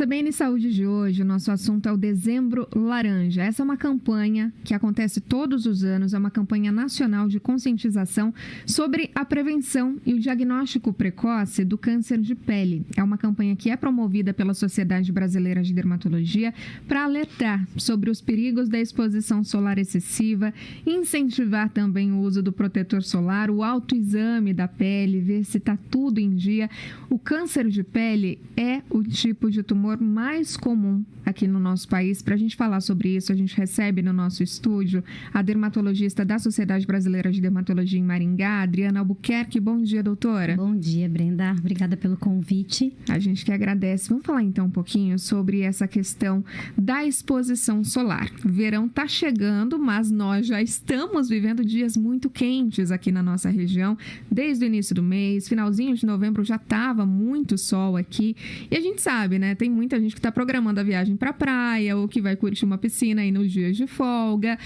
CBN Saúde de hoje, o nosso assunto é o Dezembro Laranja. Essa é uma campanha que acontece todos os anos, é uma campanha nacional de conscientização sobre a prevenção e o diagnóstico precoce do câncer de pele. É uma campanha que é promovida pela Sociedade Brasileira de Dermatologia para alertar sobre os perigos da exposição solar excessiva, incentivar também o uso do protetor solar, o autoexame da pele, ver se está tudo em dia. O câncer de pele é o tipo de tumor mais comum aqui no nosso país. Para a gente falar sobre isso, a gente recebe no nosso estúdio a dermatologista da Sociedade Brasileira de Dermatologia em Maringá, Adriana Albuquerque. Bom dia, doutora. Bom dia, Brenda. Obrigada pelo convite. A gente que agradece. Vamos falar então um pouquinho sobre essa questão da exposição solar. O verão está chegando, mas nós já estamos vivendo dias muito quentes aqui na nossa região. Desde o início do mês, finalzinho de novembro, já estava muito sol aqui. E a gente sabe, né? Tem muita gente que está programando a viagem para a praia ou que vai curtir uma piscina aí nos dias de folga.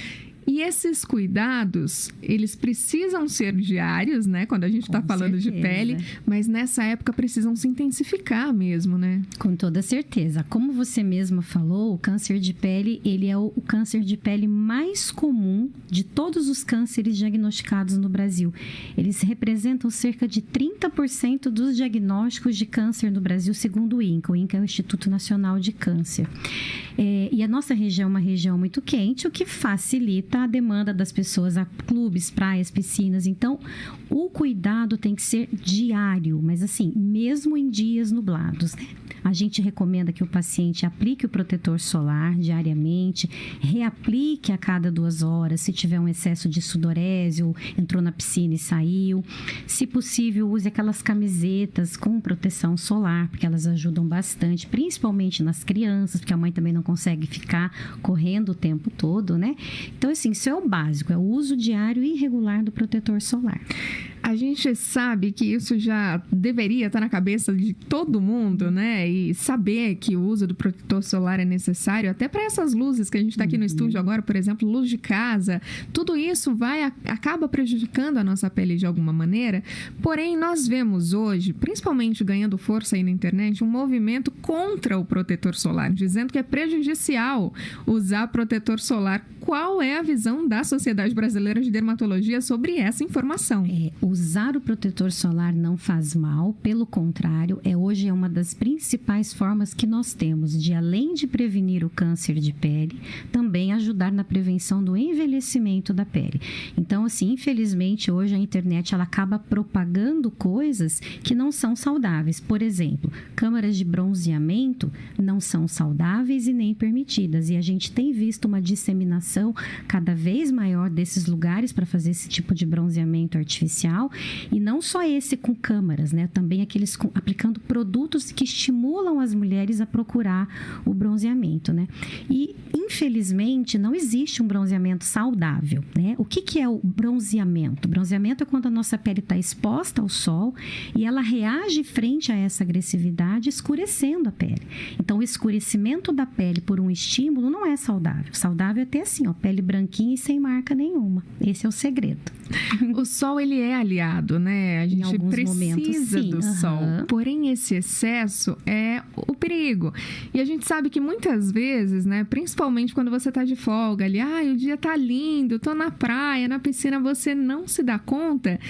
E esses cuidados, eles precisam ser diários, né? Quando a gente está falando de pele, mas nessa época precisam se intensificar mesmo, né? Com toda certeza. Como você mesma falou, o câncer de pele, ele é o câncer de pele mais comum de todos os cânceres diagnosticados no Brasil. Eles representam cerca de 30% dos diagnósticos de câncer no Brasil, segundo o INCA. O INCA é o Instituto Nacional de Câncer. E a nossa região é uma região muito quente, o que facilita a demanda das pessoas a clubes, praias, piscinas. Então, o cuidado tem que ser diário, mas assim, mesmo em dias nublados, né? A gente recomenda que o paciente aplique o protetor solar diariamente, reaplique a cada 2 horas, se tiver um excesso de sudorese, entrou na piscina e saiu. Se possível, use aquelas camisetas com proteção solar, porque elas ajudam bastante, principalmente nas crianças, porque a mãe também não consegue ficar correndo o tempo todo, né? Então, assim, isso é o básico, é o uso diário e regular do protetor solar. A gente sabe que isso já deveria estar na cabeça de todo mundo, né? E saber que o uso do protetor solar é necessário, até para essas luzes que a gente está aqui no estúdio agora, por exemplo, luz de casa, tudo isso acaba prejudicando a nossa pele de alguma maneira. Porém, nós vemos hoje, principalmente ganhando força aí na internet, um movimento contra o protetor solar, dizendo que é prejudicial usar protetor solar. Qual é a visão da Sociedade Brasileira de Dermatologia sobre essa informação? Usar o protetor solar não faz mal, pelo contrário, hoje é uma das principais formas que nós temos de, além de prevenir o câncer de pele, também ajudar na prevenção do envelhecimento da pele. Então, assim, infelizmente, hoje a internet ela acaba propagando coisas que não são saudáveis. Por exemplo, câmaras de bronzeamento não são saudáveis e nem permitidas. E a gente tem visto uma disseminação cada vez maior desses lugares para fazer esse tipo de bronzeamento artificial. E não só esse com câmaras, né? Também aqueles aplicando produtos que estimulam as mulheres a procurar o bronzeamento, né? E, infelizmente, não existe um bronzeamento saudável, né? O que é o bronzeamento? O bronzeamento é quando a nossa pele está exposta ao sol e ela reage frente a essa agressividade, escurecendo a pele. Então, o escurecimento da pele por um estímulo não é saudável. Saudável é ter assim, ó, pele branquinha e sem marca nenhuma. Esse é o segredo. O sol, ele é aliado, né? A gente precisa do sol. Porém, esse excesso é o perigo. E a gente sabe que muitas vezes, né? Principalmente quando você tá de folga ali, o dia tá lindo, tô na praia, na piscina, você não se dá conta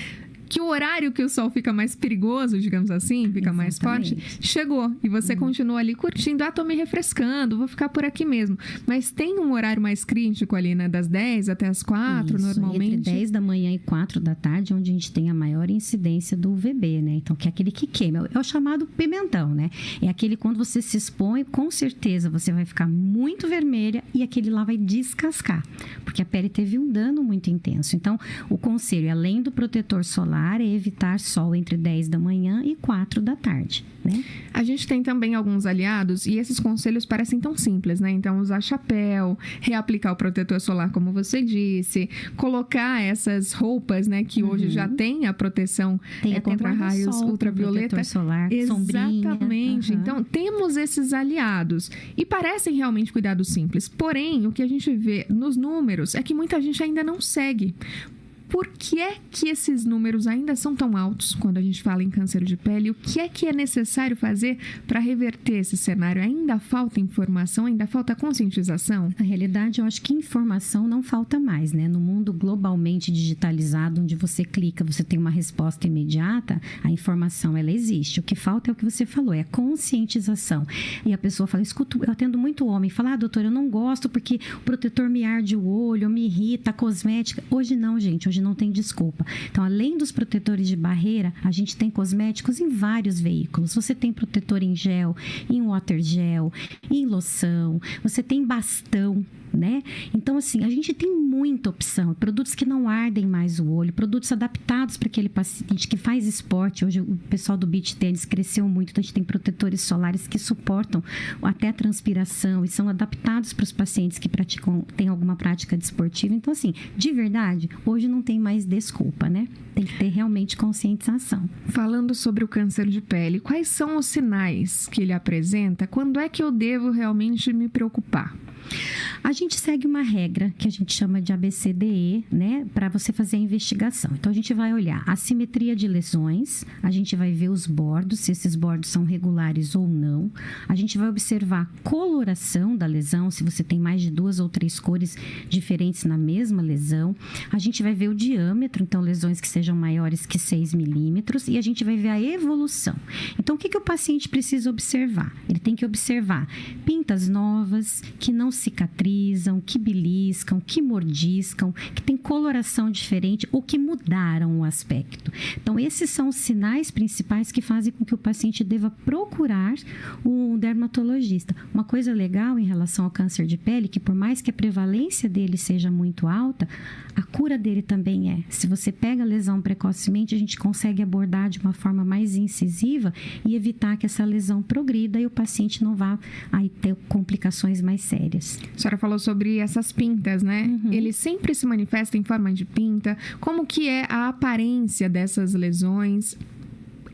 que o horário que o sol fica mais perigoso, digamos assim, fica mais forte, chegou. E você continua ali curtindo. Tô me refrescando, vou ficar por aqui mesmo. Mas tem um horário mais crítico ali, né? Das 10 até as 4, isso, normalmente. Entre 10 da manhã e 4 da tarde, onde a gente tem a maior incidência do UVB, né? Então, que é aquele que queima. É o chamado pimentão, né? É aquele quando você se expõe, com certeza você vai ficar muito vermelha e aquele lá vai descascar. Porque a pele teve um dano muito intenso. Então, o conselho, além do protetor solar, é evitar sol entre 10 da manhã e 4 da tarde, né? A gente tem também alguns aliados e esses conselhos parecem tão simples, né? Então, usar chapéu, reaplicar o protetor solar, como você disse, colocar essas roupas, né? Que hoje já tem a proteção contra raios ultravioleta. Solar, exatamente. Sombrinha. Então, temos esses aliados e parecem realmente cuidados simples. Porém, o que a gente vê nos números é que muita gente ainda não segue. por que é que esses números ainda são tão altos quando a gente fala em câncer de pele? O que é necessário fazer para reverter esse cenário? Ainda falta informação, ainda falta conscientização? Na realidade, eu acho que informação não falta mais, né? No mundo globalmente digitalizado, onde você clica, você tem uma resposta imediata, a informação, ela existe. O que falta é o que você falou, é a conscientização. E a pessoa fala, escuto, eu atendo muito homem, fala, doutor, eu não gosto porque o protetor me arde o olho, me irrita, a cosmética. Hoje não, gente, hoje não tem desculpa. Então, além dos protetores de barreira, a gente tem cosméticos em vários veículos. Você tem protetor em gel, em water gel, em loção, você tem bastão, né? Então, assim, a gente tem muita opção. Produtos que não ardem mais o olho, produtos adaptados para aquele paciente que faz esporte. Hoje, o pessoal do beach tennis cresceu muito. Então, a gente tem protetores solares que suportam até a transpiração e são adaptados para os pacientes que têm alguma prática desportiva. Então, assim, de verdade, hoje não tem mais desculpa, né? Tem que ter realmente conscientização. Falando sobre o câncer de pele, quais são os sinais que ele apresenta? Quando é que eu devo realmente me preocupar? A gente segue uma regra que a gente chama de ABCDE, né? Para você fazer a investigação. Então, a gente vai olhar a simetria de lesões, a gente vai ver os bordos, se esses bordos são regulares ou não. A gente vai observar a coloração da lesão, se você tem mais de 2 ou 3 cores diferentes na mesma lesão. A gente vai ver o diâmetro, então, lesões que sejam maiores que 6 milímetros. E a gente vai ver a evolução. Então, o que o paciente precisa observar? Ele tem que observar pintas novas, que não cicatrizam, que beliscam, que mordiscam, que tem coloração diferente ou que mudaram o aspecto. Então, esses são os sinais principais que fazem com que o paciente deva procurar um dermatologista. Uma coisa legal em relação ao câncer de pele, que por mais que a prevalência dele seja muito alta, a cura dele também é. Se você pega a lesão precocemente, a gente consegue abordar de uma forma mais incisiva e evitar que essa lesão progrida e o paciente não vá aí ter complicações mais sérias. A senhora falou sobre essas pintas, né? Uhum. Ele sempre se manifesta em forma de pinta. Como que é a aparência dessas lesões?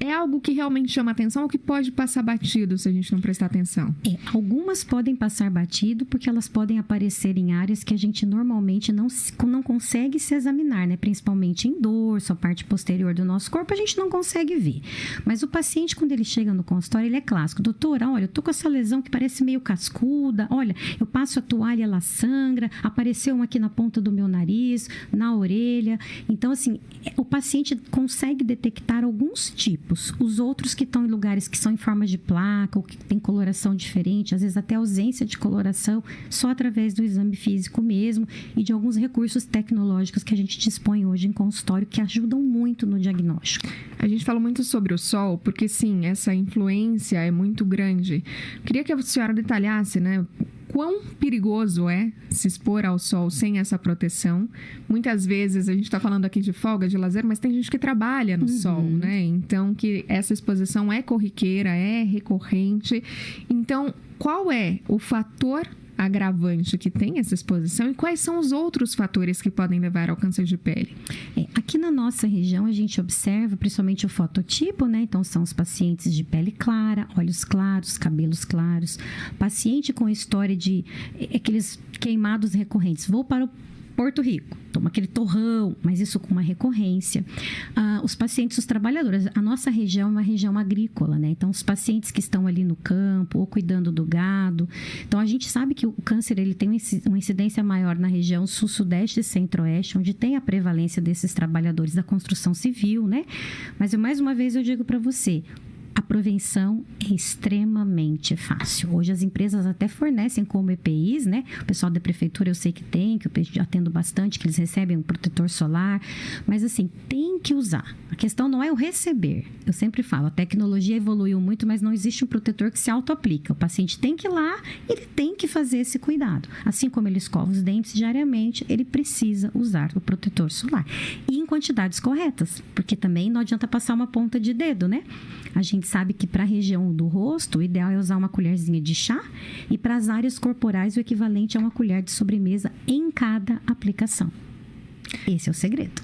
É algo que realmente chama atenção ou que pode passar batido se a gente não prestar atenção? Algumas podem passar batido porque elas podem aparecer em áreas que a gente normalmente não consegue se examinar, né? Principalmente em dorso, a parte posterior do nosso corpo, a gente não consegue ver. Mas o paciente, quando ele chega no consultório, ele é clássico. Doutora, olha, eu tô com essa lesão que parece meio cascuda. Olha, eu passo a toalha, ela sangra. Apareceu uma aqui na ponta do meu nariz, na orelha. Então, assim, o paciente consegue detectar alguns tipos. Os outros que estão em lugares que são em forma de placa ou que tem coloração diferente, às vezes até ausência de coloração, só através do exame físico mesmo e de alguns recursos tecnológicos que a gente dispõe hoje em consultório que ajudam muito no diagnóstico. A gente falou muito sobre o sol, porque sim, essa influência é muito grande. Queria que a senhora detalhasse, né? Quão perigoso é se expor ao sol sem essa proteção? Muitas vezes, a gente está falando aqui de folga, de lazer, mas tem gente que trabalha no sol, né? Então, que essa exposição é corriqueira, é recorrente. Então, qual é o fator agravante que tem essa exposição e quais são os outros fatores que podem levar ao câncer de pele? Aqui na nossa região, a gente observa principalmente o fototipo, né? Então, são os pacientes de pele clara, olhos claros, cabelos claros, paciente com história de aqueles queimados recorrentes. Vou para o Porto Rico, toma aquele torrão, mas isso com uma recorrência. Os pacientes, os trabalhadores, a nossa região é uma região agrícola, né? Então, os pacientes que estão ali no campo ou cuidando do gado. Então, a gente sabe que o câncer ele tem uma incidência maior na região sul, sudeste e centro-oeste, onde tem a prevalência desses trabalhadores da construção civil, né? Mas, mais uma vez, eu digo para você, a prevenção é extremamente fácil. Hoje as empresas até fornecem como EPIs, né? O pessoal da prefeitura eu sei que tem, que eu atendo bastante, que eles recebem um protetor solar. Mas assim, tem que usar. A questão não é o receber. Eu sempre falo, a tecnologia evoluiu muito, mas não existe um protetor que se auto-aplica. O paciente tem que ir lá e ele tem que fazer esse cuidado. Assim como ele escova os dentes diariamente, ele precisa usar o protetor solar. E em quantidades corretas, porque também não adianta passar uma ponta de dedo, né? A gente sabe que para a região do rosto, o ideal é usar uma colherzinha de chá e para as áreas corporais o equivalente a uma colher de sobremesa em cada aplicação. Esse é o segredo.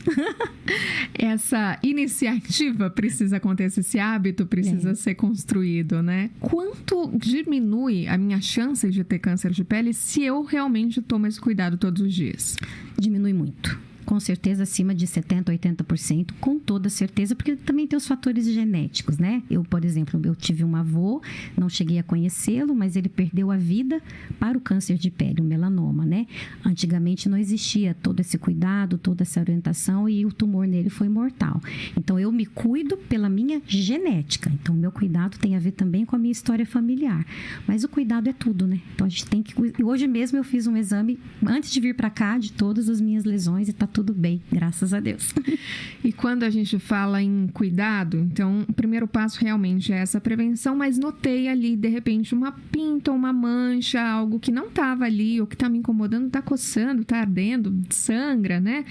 Essa iniciativa precisa acontecer, esse hábito precisa ser construído, né? Quanto diminui a minha chance de ter câncer de pele se eu realmente tomo esse cuidado todos os dias? Diminui muito. Com certeza acima de 70%, 80%, com toda certeza, porque também tem os fatores genéticos, né? Eu, por exemplo, eu tive um avô, não cheguei a conhecê-lo, mas ele perdeu a vida para o câncer de pele, o melanoma, né? Antigamente não existia todo esse cuidado, toda essa orientação e o tumor nele foi mortal. Então, eu me cuido pela minha genética. Então, o meu cuidado tem a ver também com a minha história familiar. Mas o cuidado é tudo, né? Então, a gente tem que... Hoje mesmo eu fiz um exame, antes de vir para cá, de todas as minhas lesões e tá tudo bem, graças a Deus. E quando a gente fala em cuidado, então, o primeiro passo realmente é essa prevenção, mas notei ali, de repente, uma pinta, uma mancha, algo que não estava ali, ou que está me incomodando, está coçando, está ardendo, sangra, né?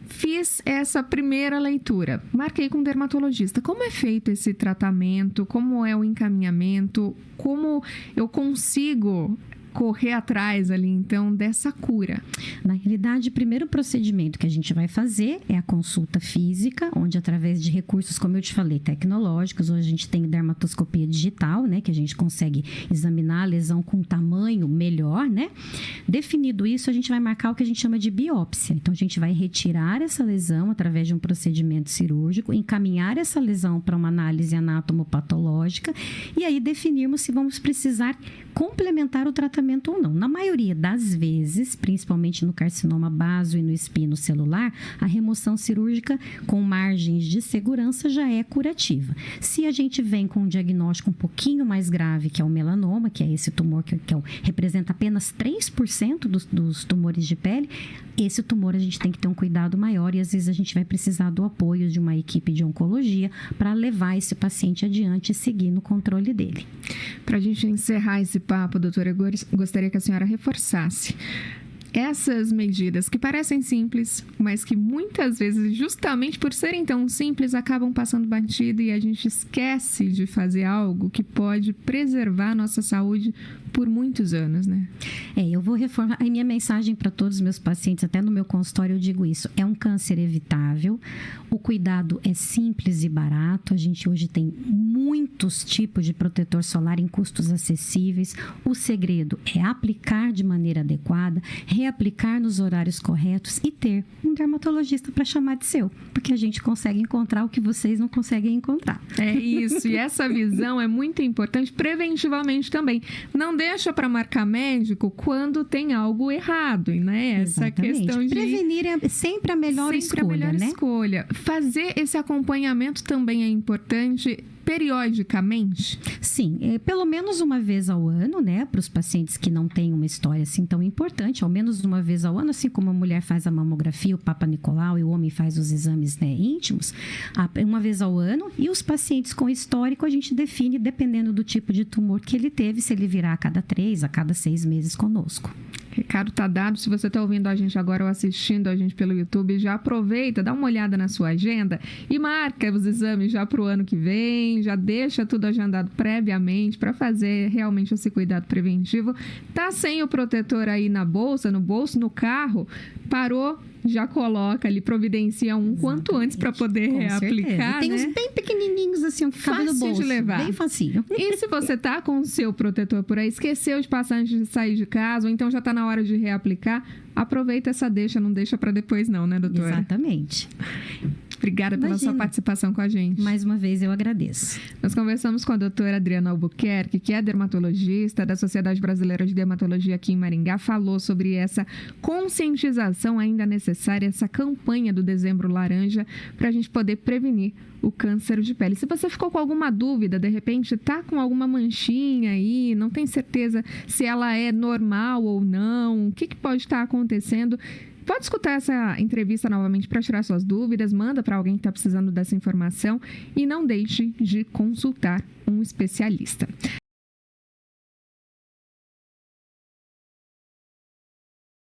Fiz essa primeira leitura, marquei com o dermatologista. Como é feito esse tratamento? Como é o encaminhamento? Como eu consigo correr atrás ali, então, dessa cura? Na realidade, o primeiro procedimento que a gente vai fazer é a consulta física, onde através de recursos, como eu te falei, tecnológicos, hoje a gente tem dermatoscopia digital, né, que a gente consegue examinar a lesão com tamanho melhor, né? Definido isso, a gente vai marcar o que a gente chama de biópsia. Então, a gente vai retirar essa lesão através de um procedimento cirúrgico, encaminhar essa lesão para uma análise anatomopatológica e aí definirmos se vamos precisar complementar o tratamento ou não. Na maioria das vezes, principalmente no carcinoma baso e no espino celular, a remoção cirúrgica com margens de segurança já é curativa. Se a gente vem com um diagnóstico um pouquinho mais grave, que é o melanoma, que é esse tumor que representa apenas 3% dos tumores de pele, esse tumor a gente tem que ter um cuidado maior e às vezes a gente vai precisar do apoio de uma equipe de oncologia para levar esse paciente adiante e seguir no controle dele. Para a gente encerrar esse papo, doutora, eu gostaria que a senhora reforçasse essas medidas que parecem simples, mas que muitas vezes, justamente por serem tão simples, acabam passando batido e a gente esquece de fazer algo que pode preservar a nossa saúde por muitos anos, né? Eu vou reformar. A minha mensagem para todos os meus pacientes, até no meu consultório eu digo isso, é um câncer evitável, o cuidado é simples e barato, a gente hoje tem muitos tipos de protetor solar em custos acessíveis, o segredo é aplicar de maneira adequada, reaplicar nos horários corretos e ter um dermatologista para chamar de seu, porque a gente consegue encontrar o que vocês não conseguem encontrar. É isso, e essa visão é muito importante preventivamente também. Não deixa para marcar médico quando tem algo errado, né? Essa questão de prevenir é sempre a melhor escolha, né? Fazer esse acompanhamento também é importante periodicamente? Sim, pelo menos uma vez ao ano, né? Para os pacientes que não têm uma história assim tão importante, ao menos uma vez ao ano, assim como a mulher faz a mamografia, o Papa Nicolau e o homem faz os exames, né, íntimos, uma vez ao ano. E os pacientes com histórico a gente define dependendo do tipo de tumor que ele teve, se ele virá a cada 3, a cada 6 meses conosco. Recado tá dado. Se você está ouvindo a gente agora ou assistindo a gente pelo YouTube, já aproveita, dá uma olhada na sua agenda e marca os exames já para o ano que vem, já deixa tudo agendado previamente para fazer realmente esse cuidado preventivo. Tá sem o protetor aí na bolsa, no bolso, no carro, parou, já coloca ali, providencia um quanto antes para poder reaplicar. Tem né? uns bem pequenininhos assim, que cabe no bolso. De levar. Bem facinho. E se você tá com o seu protetor por aí, esqueceu de passar antes de sair de casa, ou então já tá na hora de reaplicar, aproveita essa deixa, não deixa para depois não, né, doutora? Exatamente. Obrigada pela sua participação com a gente. Mais uma vez, eu agradeço. Nós conversamos com a doutora Adriana Albuquerque, que é dermatologista da Sociedade Brasileira de Dermatologia aqui em Maringá, falou sobre essa conscientização ainda necessária, essa campanha do Dezembro Laranja, para a gente poder prevenir o câncer de pele. Se você ficou com alguma dúvida, de repente está com alguma manchinha aí, não tem certeza se ela é normal ou não, o que pode estar acontecendo, pode escutar essa entrevista novamente para tirar suas dúvidas, manda para alguém que está precisando dessa informação e não deixe de consultar um especialista.